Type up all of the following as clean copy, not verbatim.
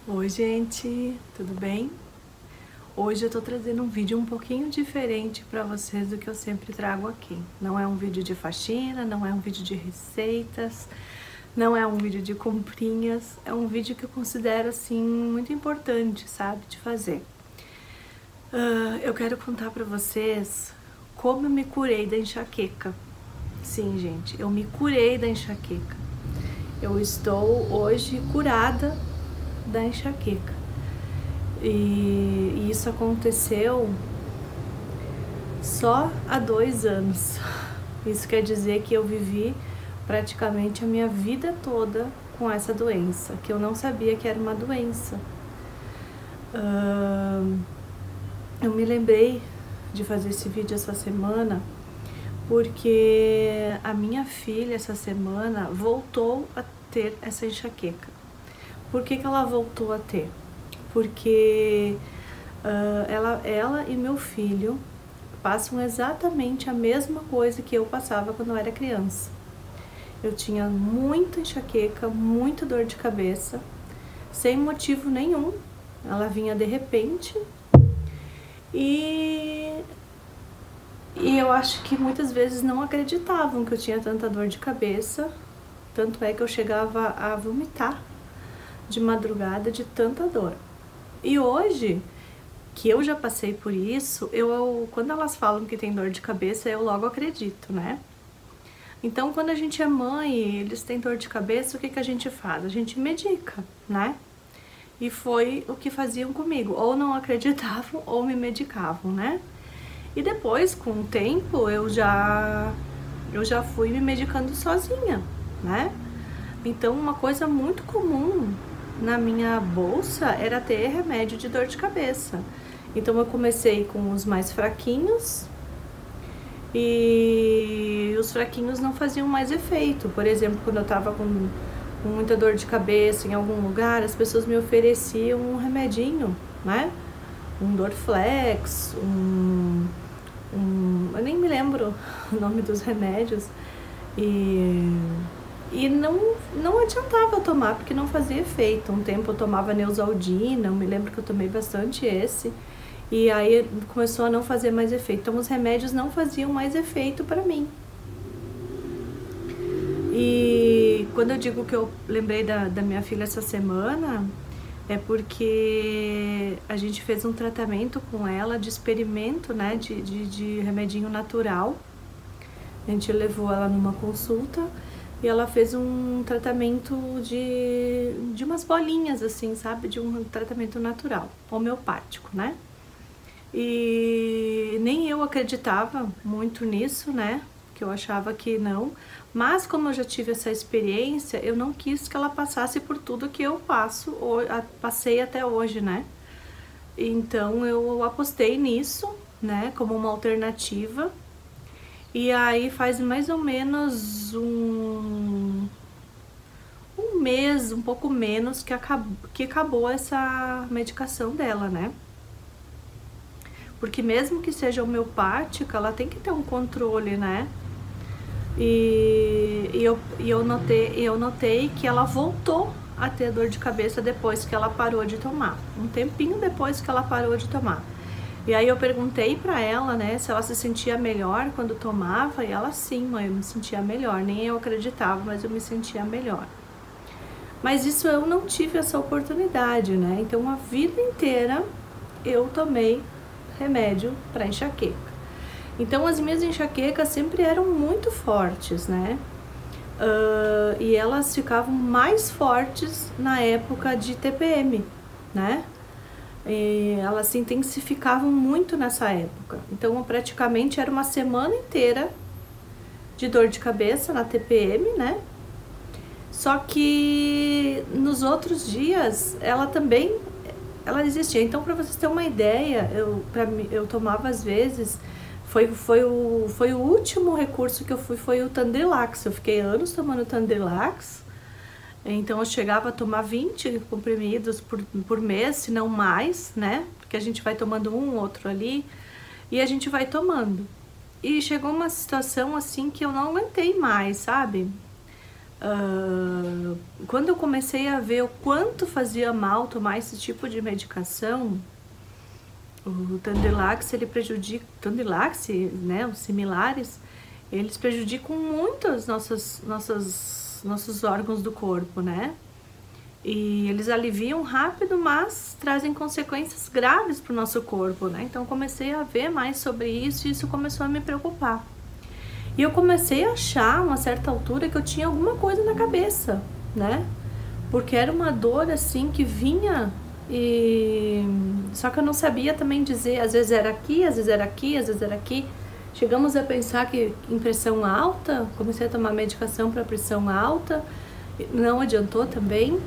Oi, gente, tudo bem? Hoje eu tô trazendo um vídeo um pouquinho diferente para vocês do que eu sempre trago aqui. Não é um vídeo de faxina, não é um vídeo de receitas, não é um vídeo de comprinhas, é um vídeo que eu considero assim muito importante, sabe, de fazer. Eu quero contar para vocês como eu me curei da enxaqueca. Sim, gente, eu me curei da enxaqueca. Eu estou hoje curada da enxaqueca. E isso aconteceu só há 2 anos. Isso quer dizer que eu vivi praticamente a minha vida toda com essa doença, que eu não sabia que era uma doença. Eu me lembrei de fazer esse vídeo essa semana porque a minha filha essa semana voltou a ter essa enxaqueca. Por que ela voltou a ter? Porque ela e meu filho passam exatamente a mesma coisa que eu passava quando eu era criança. Eu tinha muita enxaqueca, muita dor de cabeça, sem motivo nenhum. Ela vinha de repente e eu acho que muitas vezes não acreditavam que eu tinha tanta dor de cabeça, tanto é que eu chegava a vomitar de madrugada de tanta dor. E hoje, que eu já passei por isso, quando elas falam que tem dor de cabeça, eu logo acredito, né? Então, quando a gente é mãe e eles têm dor de cabeça, o que a gente faz? A gente medica, né? E foi o que faziam comigo. Ou não acreditavam ou me medicavam, né? E depois, com o tempo, eu já fui me medicando sozinha, né? Então, uma coisa muito comum na minha bolsa era ter remédio de dor de cabeça. Então eu comecei com os mais fraquinhos e os fraquinhos não faziam mais efeito. Por exemplo, quando eu tava com muita dor de cabeça em algum lugar, as pessoas me ofereciam um remedinho, né? Um Dorflex, eu nem me lembro o nome dos remédios. E não adiantava tomar, porque não fazia efeito. Um tempo eu tomava Neosaldina, eu me lembro que eu tomei bastante esse. E aí começou a não fazer mais efeito. Então os remédios não faziam mais efeito para mim. E quando eu digo que eu lembrei da minha filha essa semana, é porque a gente fez um tratamento com ela de experimento, né, de remedinho natural. A gente levou ela numa consulta e ela fez um tratamento de umas bolinhas, assim, sabe? De um tratamento natural, homeopático, né? E nem eu acreditava muito nisso, né? Que eu achava que não. Mas como eu já tive essa experiência, eu não quis que ela passasse por tudo que eu passei até hoje, né? Então eu apostei nisso, né? Como uma alternativa. E aí faz mais ou menos um mês, um pouco menos, que acabou essa medicação dela, né? Porque mesmo que seja homeopática, ela tem que ter um controle, né? E eu notei que ela voltou a ter dor de cabeça depois que ela parou de tomar. Um tempinho depois que ela parou de tomar. E aí eu perguntei pra ela, né, se ela se sentia melhor quando tomava, e ela sim, mãe, eu me sentia melhor. Nem eu acreditava, mas eu me sentia melhor. Mas isso eu não tive essa oportunidade, né? Então a vida inteira eu tomei remédio para enxaqueca. Então as minhas enxaquecas sempre eram muito fortes, né? E elas ficavam mais fortes na época de TPM, né? E elas se intensificavam muito nessa época. Então praticamente era uma semana inteira de dor de cabeça na TPM, né? Só que nos outros dias ela existia. Então, para vocês terem uma ideia, eu tomava às vezes, foi o último recurso que eu fui, foi o Tandrilax. Eu fiquei anos tomando Tandrilax. Então eu chegava a tomar 20 comprimidos por mês, se não mais, né? Porque a gente vai tomando um, outro ali, e a gente vai tomando. E chegou uma situação assim que eu não aguentei mais, sabe? Quando eu comecei a ver o quanto fazia mal tomar esse tipo de medicação, o Tandilax, ele prejudica, Tandilax, né, os similares, eles prejudicam muito os nossos órgãos do corpo, né? E eles aliviam rápido, mas trazem consequências graves para o nosso corpo, né? Então comecei a ver mais sobre isso e isso começou a me preocupar. E eu comecei a achar, a uma certa altura, que eu tinha alguma coisa na cabeça, né? Porque era uma dor assim que vinha e... Só que eu não sabia também dizer, às vezes era aqui, às vezes era aqui, às vezes era aqui. Chegamos a pensar que em pressão alta, comecei a tomar medicação para pressão alta, não adiantou também.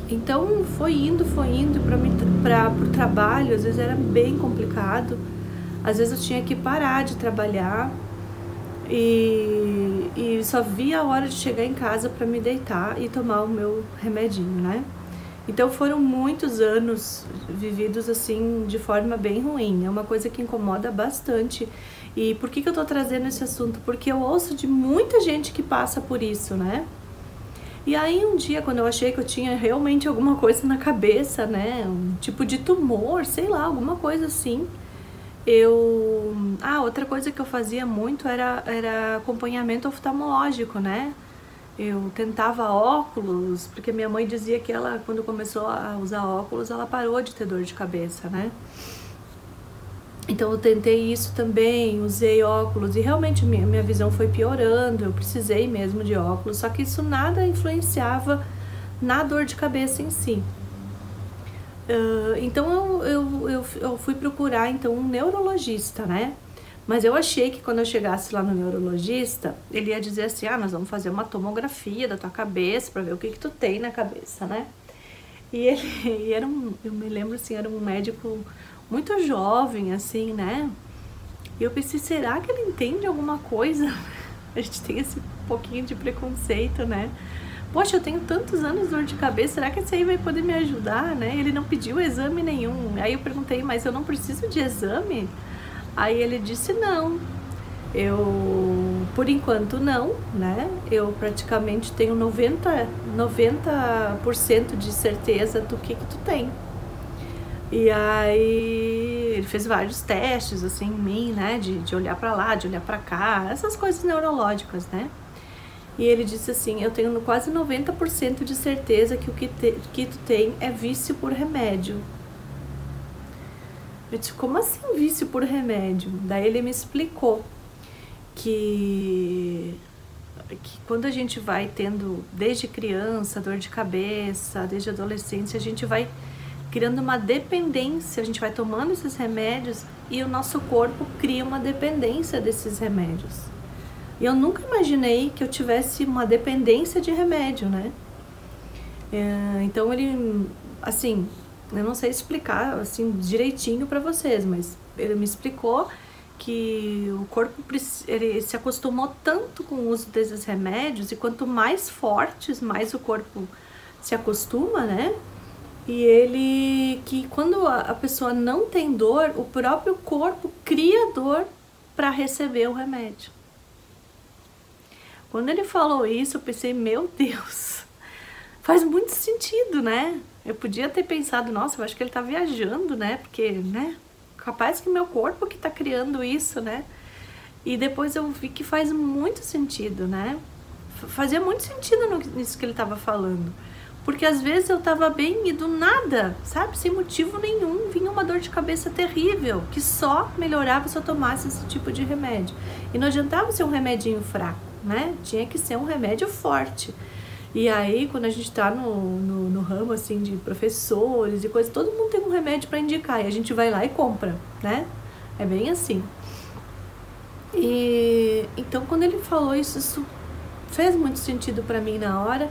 Então foi indo para o trabalho, às vezes era bem complicado, às vezes eu tinha que parar de trabalhar e só via a hora de chegar em casa para me deitar e tomar o meu remedinho, né? Então foram muitos anos vividos assim de forma bem ruim, é uma coisa que incomoda bastante. E por que eu tô trazendo esse assunto? Porque eu ouço de muita gente que passa por isso, né? E aí um dia, quando eu achei que eu tinha realmente alguma coisa na cabeça, né, um tipo de tumor, sei lá, alguma coisa assim, outra coisa que eu fazia muito era acompanhamento oftalmológico, né? Eu tentava óculos, porque minha mãe dizia que ela, quando começou a usar óculos, ela parou de ter dor de cabeça, né? Então eu tentei isso também, usei óculos e realmente minha visão foi piorando, eu precisei mesmo de óculos, só que isso nada influenciava na dor de cabeça em si. Então eu fui procurar então um neurologista, né? Mas eu achei que quando eu chegasse lá no neurologista, ele ia dizer assim, nós vamos fazer uma tomografia da tua cabeça para ver o que tu tem na cabeça, né? E ele eu me lembro assim, era um médico muito jovem, assim, né? E eu pensei, será que ele entende alguma coisa? A gente tem esse pouquinho de preconceito, né? Poxa, eu tenho tantos anos de dor de cabeça, será que esse aí vai poder me ajudar, né? Ele não pediu exame nenhum. Aí eu perguntei, mas eu não preciso de exame? Aí ele disse, não. Por enquanto não, né? Eu praticamente tenho 90% de certeza do que tu tem. E aí ele fez vários testes assim em mim, né, de olhar pra lá, de olhar pra cá, essas coisas neurológicas, né? E ele disse assim, eu tenho quase 90% de certeza que o que tu tem é vício por remédio. Eu disse, como assim vício por remédio? Daí ele me explicou que quando a gente vai tendo desde criança dor de cabeça, desde adolescência, a gente vai criando uma dependência, a gente vai tomando esses remédios e o nosso corpo cria uma dependência desses remédios. E eu nunca imaginei que eu tivesse uma dependência de remédio, né? Então ele, assim, eu não sei explicar assim direitinho para vocês, mas ele me explicou que o corpo ele se acostumou tanto com o uso desses remédios e quanto mais fortes, mais o corpo se acostuma, né? E que quando a pessoa não tem dor, o próprio corpo cria dor para receber o remédio. Quando ele falou isso, eu pensei, meu Deus, faz muito sentido, né? Eu podia ter pensado, nossa, eu acho que ele tá viajando, né? Porque, né? Capaz que meu corpo que tá criando isso, né? E depois eu vi que faz muito sentido, né? Fazia muito sentido nisso que ele tava falando. Porque às vezes eu tava bem e do nada, sabe? Sem motivo nenhum, vinha uma dor de cabeça terrível, que só melhorava se eu tomasse esse tipo de remédio. E não adiantava ser um remedinho fraco, né? Tinha que ser um remédio forte. E aí, quando a gente tá no ramo, assim, de professores e coisas, todo mundo tem um remédio para indicar e a gente vai lá e compra, né? É bem assim. E então, quando ele falou isso, isso fez muito sentido para mim na hora.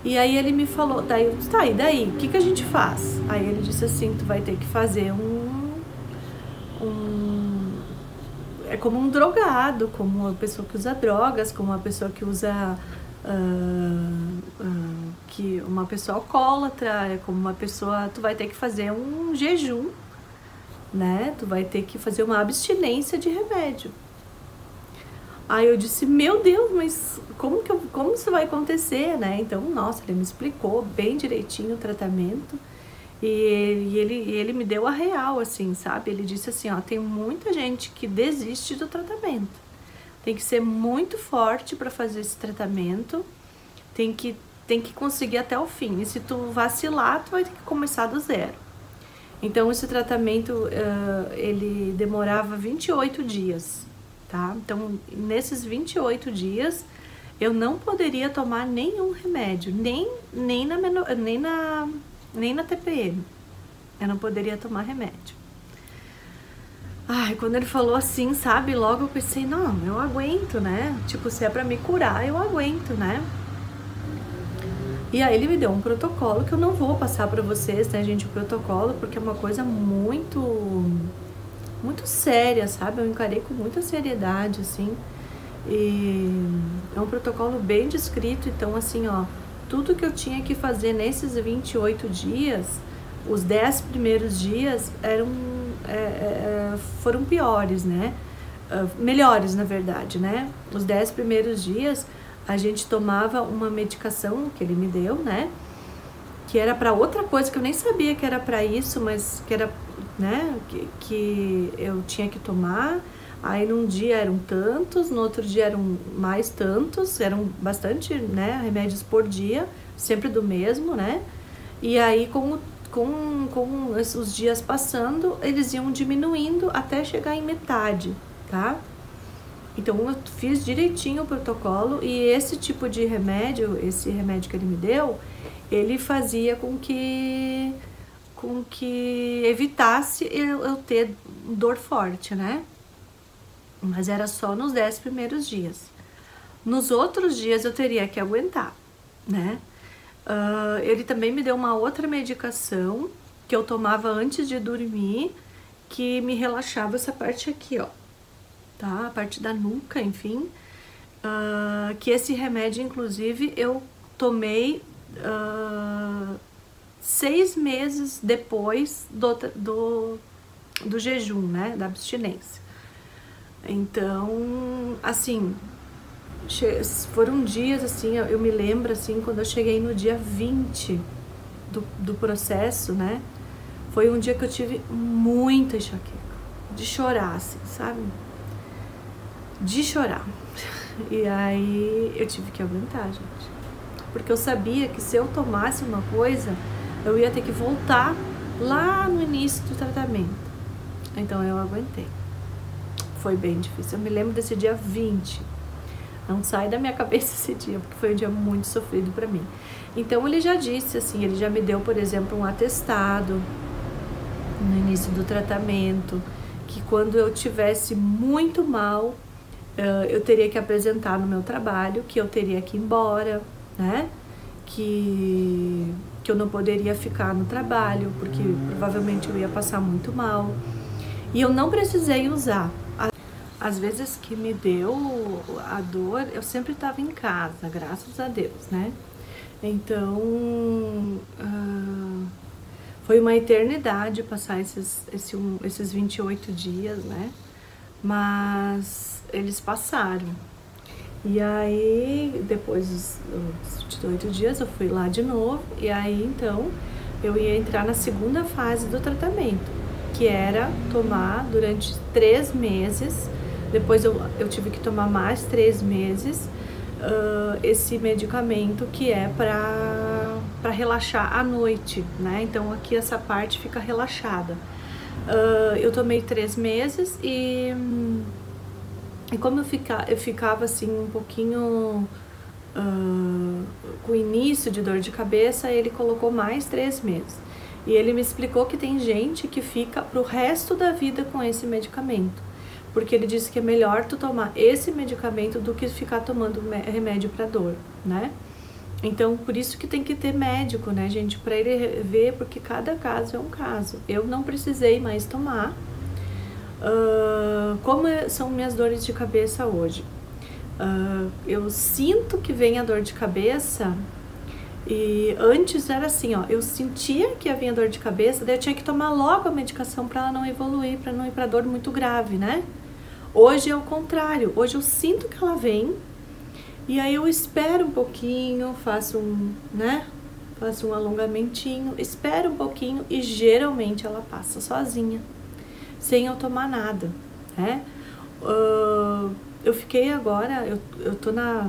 E aí ele me falou, daí eu disse, tá, e daí? O que a gente faz? Aí ele disse assim, tu vai ter que fazer é como um drogado, como uma pessoa que usa drogas, como uma pessoa que usa... que uma pessoa alcoólatra, é como uma pessoa... Tu vai ter que fazer um jejum, né? Tu vai ter que fazer uma abstinência de remédio. Aí eu disse, meu Deus, mas como isso vai acontecer, né? Então, nossa, ele me explicou bem direitinho o tratamento e ele me deu a real, assim, sabe? Ele disse assim, ó, tem muita gente que desiste do tratamento. Tem que ser muito forte para fazer esse tratamento, tem que conseguir até o fim. E se tu vacilar, tu vai ter que começar do zero. Então, esse tratamento, ele demorava 28 dias, tá? Então, nesses 28 dias, eu não poderia tomar nenhum remédio, nem na TPM. Eu não poderia tomar remédio. Ai, quando ele falou assim, sabe, logo eu pensei, não, eu aguento, né? Tipo, se é pra me curar, eu aguento, né? E aí ele me deu um protocolo que eu não vou passar pra vocês, né, gente, o protocolo, porque é uma coisa muito séria, sabe? Eu encarei com muita seriedade, assim. E é um protocolo bem descrito, então, assim, ó, tudo que eu tinha que fazer nesses 28 dias, os 10 primeiros dias foram piores, né? Melhores, na verdade, né? Os 10 primeiros dias a gente tomava uma medicação que ele me deu, né? Que era para outra coisa que eu nem sabia que era para isso, mas que era, né? Que eu tinha que tomar. Aí num dia eram tantos, no outro dia eram mais tantos, eram bastante, né? Remédios por dia, sempre do mesmo, né? E aí com os dias passando, eles iam diminuindo até chegar em metade, tá? Então eu fiz direitinho o protocolo e esse tipo de remédio, esse remédio que ele me deu, ele fazia com que evitasse eu ter dor forte, né? Mas era só nos 10 primeiros dias. Nos outros dias eu teria que aguentar, né? Ele também me deu uma outra medicação que eu tomava antes de dormir, que me relaxava essa parte aqui, ó, tá? A parte da nuca, enfim. Que esse remédio, inclusive, eu tomei 6 meses depois do jejum, né? Da abstinência. Então, assim, foram dias, assim, eu me lembro, assim, quando eu cheguei no dia 20 do processo, né? Foi um dia que eu tive muita enxaqueca, de chorar, assim, sabe? De chorar. E aí eu tive que aguentar, gente. Porque eu sabia que se eu tomasse uma coisa, eu ia ter que voltar lá no início do tratamento. Então eu aguentei. Foi bem difícil. Eu me lembro desse dia 20. Não sai da minha cabeça esse dia, porque foi um dia muito sofrido pra mim. Então ele já disse assim, ele já me deu, por exemplo, um atestado no início do tratamento, que quando eu tivesse muito mal, eu teria que apresentar no meu trabalho, que eu teria que ir embora, né? Que eu não poderia ficar no trabalho, porque provavelmente eu ia passar muito mal. E eu não precisei usar. Às vezes que me deu a dor, eu sempre estava em casa, graças a Deus, né? Então, foi uma eternidade passar esses 28 dias, né? Mas eles passaram. E aí, depois dos 28 dias, eu fui lá de novo. E aí, então, eu ia entrar na segunda fase do tratamento, que era tomar durante 3 meses. Depois eu tive que tomar mais 3 meses esse medicamento que é para relaxar à noite, né? Então aqui essa parte fica relaxada. Eu tomei 3 meses e como eu ficava assim um pouquinho com início de dor de cabeça, ele colocou mais 3 meses. E ele me explicou que tem gente que fica pro resto da vida com esse medicamento. Porque ele disse que é melhor tu tomar esse medicamento do que ficar tomando remédio para dor, né? Então, por isso que tem que ter médico, né, gente? Para ele ver, porque cada caso é um caso. Eu não precisei mais tomar. Como são minhas dores de cabeça hoje? Eu sinto que vem a dor de cabeça. E antes era assim, ó, eu sentia que havia dor de cabeça, daí eu tinha que tomar logo a medicação para ela não evoluir, para não ir para dor muito grave, né? Hoje é o contrário, hoje eu sinto que ela vem, e aí eu espero um pouquinho, faço um alongamentinho, espero um pouquinho e geralmente ela passa sozinha, sem eu tomar nada, né? Eu fiquei agora, eu tô na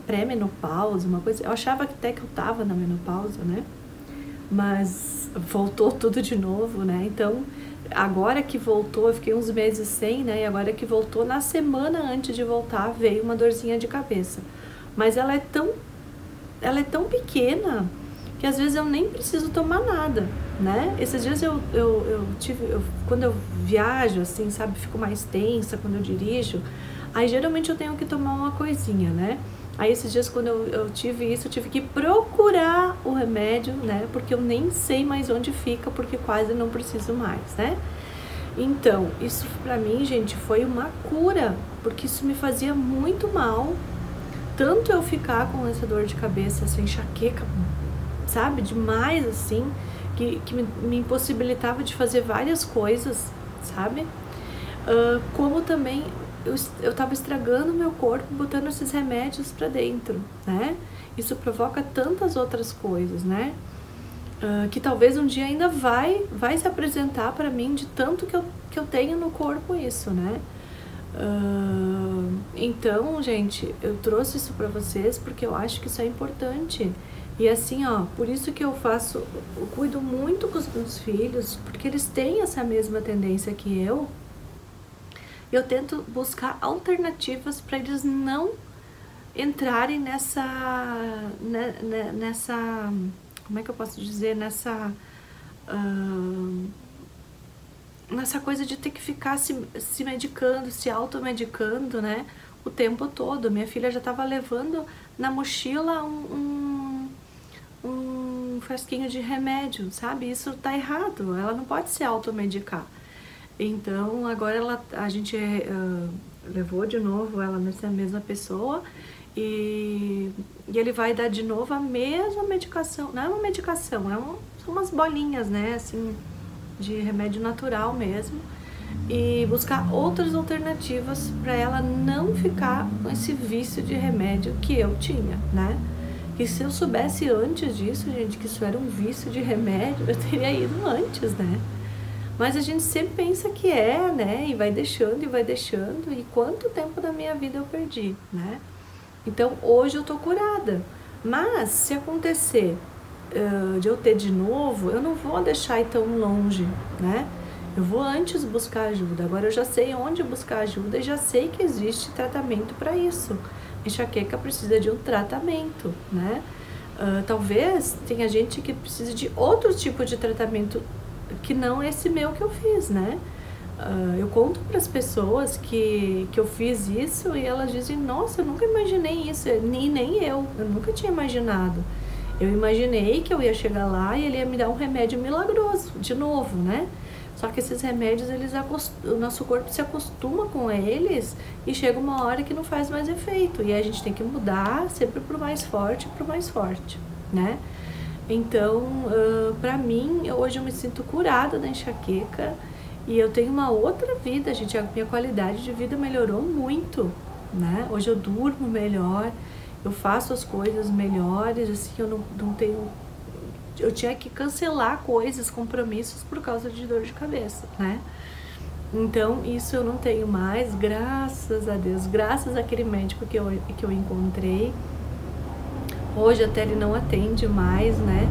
pré-menopausa, uma coisa, eu achava que até que eu tava na menopausa, né? Mas voltou tudo de novo, né? Então, agora que voltou, eu fiquei uns meses sem, né? E agora que voltou, na semana antes de voltar, veio uma dorzinha de cabeça. Mas ela é tão pequena que às vezes eu nem preciso tomar nada, né? Esses dias quando eu viajo, assim, sabe, fico mais tensa quando eu dirijo, aí geralmente eu tenho que tomar uma coisinha, né? Aí esses dias quando eu tive isso, eu tive que procurar o remédio, né? Porque eu nem sei mais onde fica, porque quase não preciso mais, né? Então, isso pra mim, gente, foi uma cura, porque isso me fazia muito mal, tanto eu ficar com essa dor de cabeça, essa enxaqueca, sabe, demais, assim, que me impossibilitava de fazer várias coisas, sabe? Como também eu tava estragando meu corpo botando esses remédios pra dentro, né? Isso provoca tantas outras coisas, né? Que talvez um dia ainda vai se apresentar pra mim de tanto que eu tenho no corpo isso, né? Então, gente, eu trouxe isso pra vocês porque eu acho que isso é importante. E assim, ó, por isso que eu cuido muito com os meus filhos, porque eles têm essa mesma tendência que eu tento buscar alternativas para eles não entrarem nessa, como é que eu posso dizer, nessa coisa de ter que ficar se medicando, se automedicando, né, o tempo todo. Minha filha já estava levando na mochila um frasquinho de remédio, sabe? Isso tá errado, ela não pode se automedicar. Então, agora a gente levou de novo ela nessa mesma pessoa e ele vai dar de novo a mesma medicação. Não é uma medicação, são umas bolinhas, né, assim, de remédio natural mesmo. E buscar outras alternativas para ela não ficar com esse vício de remédio que eu tinha, né? E se eu soubesse antes disso, gente, que isso era um vício de remédio, eu teria ido antes, né? Mas a gente sempre pensa que né? E vai deixando, e quanto tempo da minha vida eu perdi, né? Então, hoje eu tô curada. Mas, se acontecer de eu ter de novo, eu não vou deixar ir tão longe, né? Eu vou antes buscar ajuda. Agora eu já sei onde buscar ajuda e já sei que existe tratamento para isso. Enxaqueca precisa de um tratamento, né? Talvez tenha gente que precise de outro tipo de tratamento que não esse meu que eu fiz, né? Eu conto para as pessoas que eu fiz isso e elas dizem, nossa, eu nunca imaginei isso, nem eu nunca tinha imaginado. Eu imaginei que eu ia chegar lá e ele ia me dar um remédio milagroso, de novo, né? Só que esses remédios, o nosso corpo se acostuma com eles e chega uma hora que não faz mais efeito. E a gente tem que mudar sempre pro mais forte, né? Então, pra mim, hoje eu me sinto curada da enxaqueca e eu tenho uma outra vida, gente. A minha qualidade de vida melhorou muito, né? Hoje eu durmo melhor, eu faço as coisas melhores, assim, eu não tenho... Eu tinha que cancelar coisas, compromissos por causa de dor de cabeça, né? Então, isso eu não tenho mais, graças a Deus, graças àquele médico que eu encontrei. Hoje até ele não atende mais, né?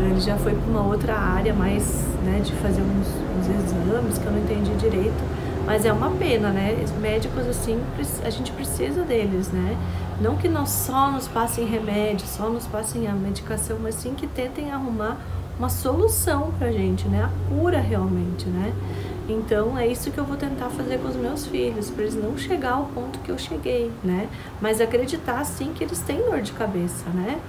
Ele já foi para uma outra área mais, né, de fazer uns exames que eu não entendi direito. Mas é uma pena, né? Os médicos, assim, a gente precisa deles, né? Não que só nos passem remédio, só nos passem a medicação, mas sim que tentem arrumar uma solução pra gente, né? A cura realmente, né? Então, é isso que eu vou tentar fazer com os meus filhos, para eles não chegar ao ponto que eu cheguei, né? Mas acreditar, sim, que eles têm dor de cabeça, né?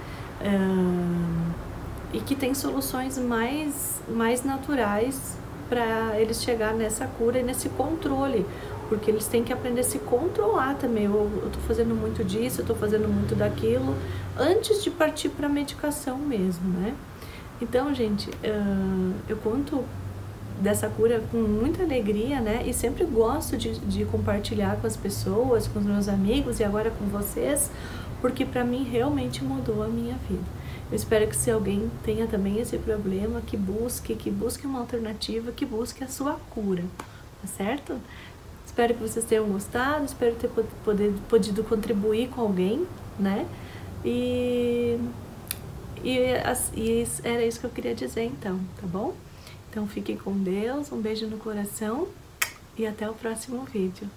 E que tem soluções mais naturais para eles chegar nessa cura e nesse controle, porque eles têm que aprender a se controlar também. Eu tô fazendo muito disso, eu tô fazendo muito daquilo, antes de partir para medicação mesmo, né? Então, gente, eu conto dessa cura com muita alegria, né? E sempre gosto de compartilhar com as pessoas, com os meus amigos e agora com vocês, porque pra mim realmente mudou a minha vida. Eu espero que se alguém tenha também esse problema, que busque uma alternativa, que busque a sua cura, tá certo? Espero que vocês tenham gostado, espero ter podido contribuir com alguém, né? E era isso que eu queria dizer então, tá bom? Então fiquem com Deus, um beijo no coração e até o próximo vídeo.